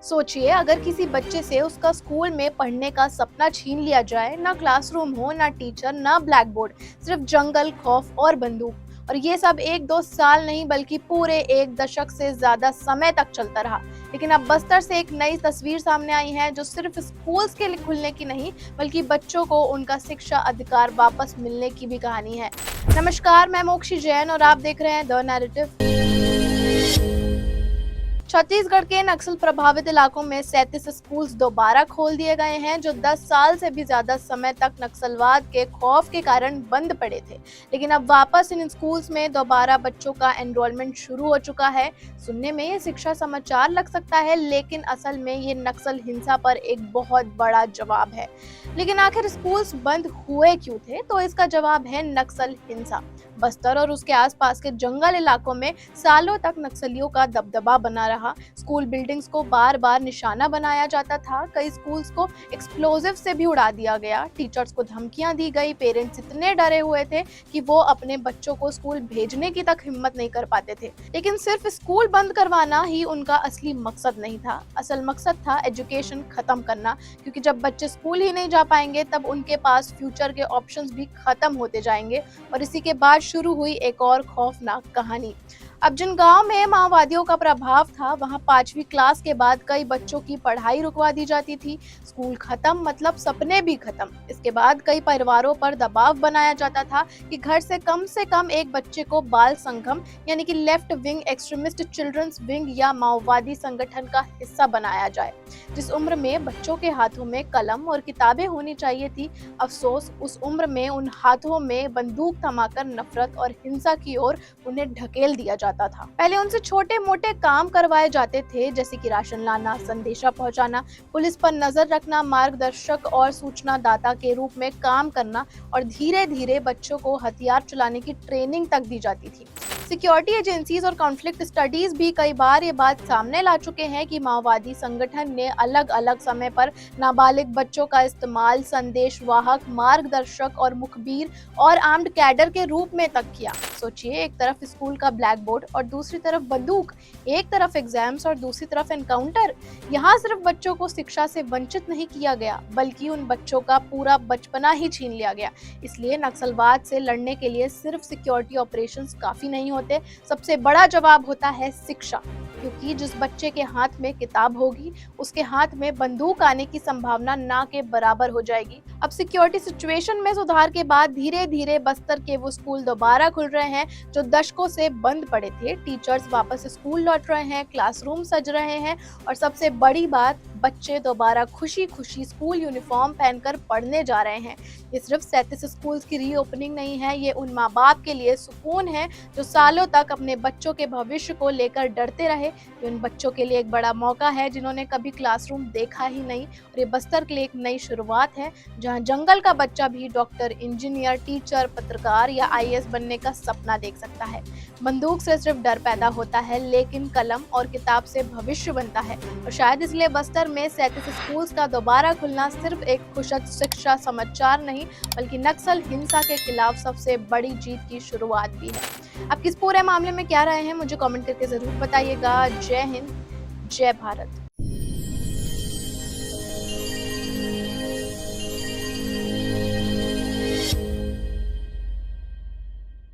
सोचिए, अगर किसी बच्चे से उसका स्कूल में पढ़ने का सपना छीन लिया जाए, ना क्लासरूम हो, ना टीचर, ना ब्लैक बोर्ड, सिर्फ जंगल, खौफ और बंदूक। और ये सब 1-2 साल नहीं बल्कि पूरे 1 दशक से ज्यादा समय तक चलता रहा। लेकिन अब बस्तर से एक नई तस्वीर सामने आई है, जो सिर्फ स्कूल्स के खुलने की नहीं बल्कि बच्चों को उनका शिक्षा अधिकार वापस मिलने की भी कहानी है। नमस्कार, मैं मोक्षी जैन और आप देख रहे हैं द नैरेटिव। छत्तीसगढ़ के नक्सल प्रभावित इलाकों में 37 स्कूल्स दोबारा खोल दिए गए हैं, जो 10 साल से भी ज्यादा समय तक नक्सलवाद के खौफ के कारण बंद पड़े थे। लेकिन अब वापस इन स्कूल्स में दोबारा बच्चों का एनरोलमेंट शुरू हो चुका है। सुनने में ये शिक्षा समाचार लग सकता है, लेकिन असल में ये नक्सल हिंसा पर एक बहुत बड़ा जवाब है। लेकिन आखिर स्कूल्स बंद हुए क्यों थे? तो इसका जवाब है नक्सल हिंसा। बस्तर और उसके आसपास के जंगल इलाकों में सालों तक नक्सलियों का दबदबा बना रहा। स्कूल बिल्डिंग्स को बार बार निशाना बनाया जाता था, कई स्कूल्स को एक्सप्लोजिव से भी उड़ा दिया गया, टीचर्स को धमकियां दी गई, पेरेंट्स इतने डरे हुए थे कि वो अपने बच्चों को स्कूल भेजने की तक हिम्मत नहीं कर पाते थे। लेकिन सिर्फ स्कूल बंद करवाना ही उनका असली मकसद नहीं था। असल मकसद था एजुकेशन खत्म करना, क्योंकि जब बच्चे स्कूल ही नहीं जा पाएंगे तब उनके पास फ्यूचर के ऑप्शंस भी खत्म होते जाएंगे। और इसी के बाद शुरू हुई एक और खौफनाक कहानी। अब जिन गांव में माओवादियों का प्रभाव था, वहां 5वीं क्लास के बाद कई बच्चों की पढ़ाई रुकवा दी जाती थी। स्कूल खत्म मतलब सपने भी खत्म। इसके बाद कई परिवारों पर दबाव बनाया जाता था कि घर से कम एक बच्चे को बाल संगम यानी कि left wing extremist children's wing या माओवादी संगठन का हिस्सा बनाया जाए। जिस उम्र में बच्चों के हाथों में कलम और किताबें होनी चाहिए थी, अफसोस उस उम्र में उन हाथों में बंदूक थमाकर नफरत और हिंसा की ओर उन्हें ढकेल दिया जाता था। पहले उनसे छोटे मोटे काम करवाए जाते थे, जैसे कि राशन लाना, संदेशा पहुंचाना, पुलिस पर नजर रखना, मार्गदर्शक और सूचना दाता के रूप में काम करना, और धीरे धीरे बच्चों को हथियार चलाने की ट्रेनिंग तक दी जाती थी। सिक्योरिटी एजेंसीज और कॉन्फ्लिक्ट स्टडीज भी कई बार ये बात सामने ला चुके हैं कि माओवादी संगठन ने अलग अलग समय पर नाबालिग बच्चों का इस्तेमाल संदेश वाहक, मार्गदर्शक और मुखबिर और आर्म्ड कैडर के रूप में तक किया। सोचिए, एक तरफ स्कूल का ब्लैक बोर्ड और दूसरी तरफ बंदूक, एक तरफ एग्जाम्स और दूसरी तरफ एनकाउंटर। यहाँ सिर्फ बच्चों को शिक्षा से वंचित नहीं किया गया, बल्कि उन बच्चों का पूरा बचपना ही छीन लिया गया। इसलिए नक्सलवाद से लड़ने के लिए सिर्फ सिक्योरिटी ऑपरेशंस काफी नहीं होते, सबसे बड़ा जवाब होता है शिक्षा। क्योंकि जिस बच्चे के हाथ में किताब होगी, उसके हाथ में बंदूक आने की संभावना ना के बराबर हो जाएगी। अब सिक्योरिटी सिचुएशन में सुधार के बाद धीरे धीरे बस्तर के वो स्कूल दोबारा खुल रहे हैं जो दशकों से बंद पड़े थे। टीचर्स वापस स्कूल लौट रहे हैं, क्लासरूम सज रहे हैं, और सबसे बड़ी बात, बच्चे दोबारा खुशी खुशी स्कूल यूनिफॉर्म पहनकर पढ़ने जा रहे हैं। ये सिर्फ 37 स्कूल्स की रीओपनिंग नहीं है, ये उन माँ बाप के लिए सुकून है जो सालों तक अपने बच्चों के भविष्य को लेकर डरते रहे। ये उन बच्चों के लिए एक बड़ा मौका है जिन्होंने कभी क्लासरूम देखा ही नहीं, और ये बस्तर के लिए एक नई शुरुआत है, जहाँ जंगल का बच्चा भी डॉक्टर, इंजीनियर, टीचर, पत्रकार या आईएएस बनने का सपना देख सकता है। बंदूक से सिर्फ डर पैदा होता है, लेकिन कलम और किताब से भविष्य बनता है। और शायद इसलिए बस्तर में 37 स्कूल्स का दोबारा खुलना सिर्फ एक खुशद शिक्षा समाचार नहीं, बल्कि नक्सल हिंसा के खिलाफ सबसे बड़ी जीत की शुरुआत भी है। आप किस पूरे मामले में क्या राय है, मुझे कमेंट करके जरूर बताइएगा। जय हिंद, जय भारत।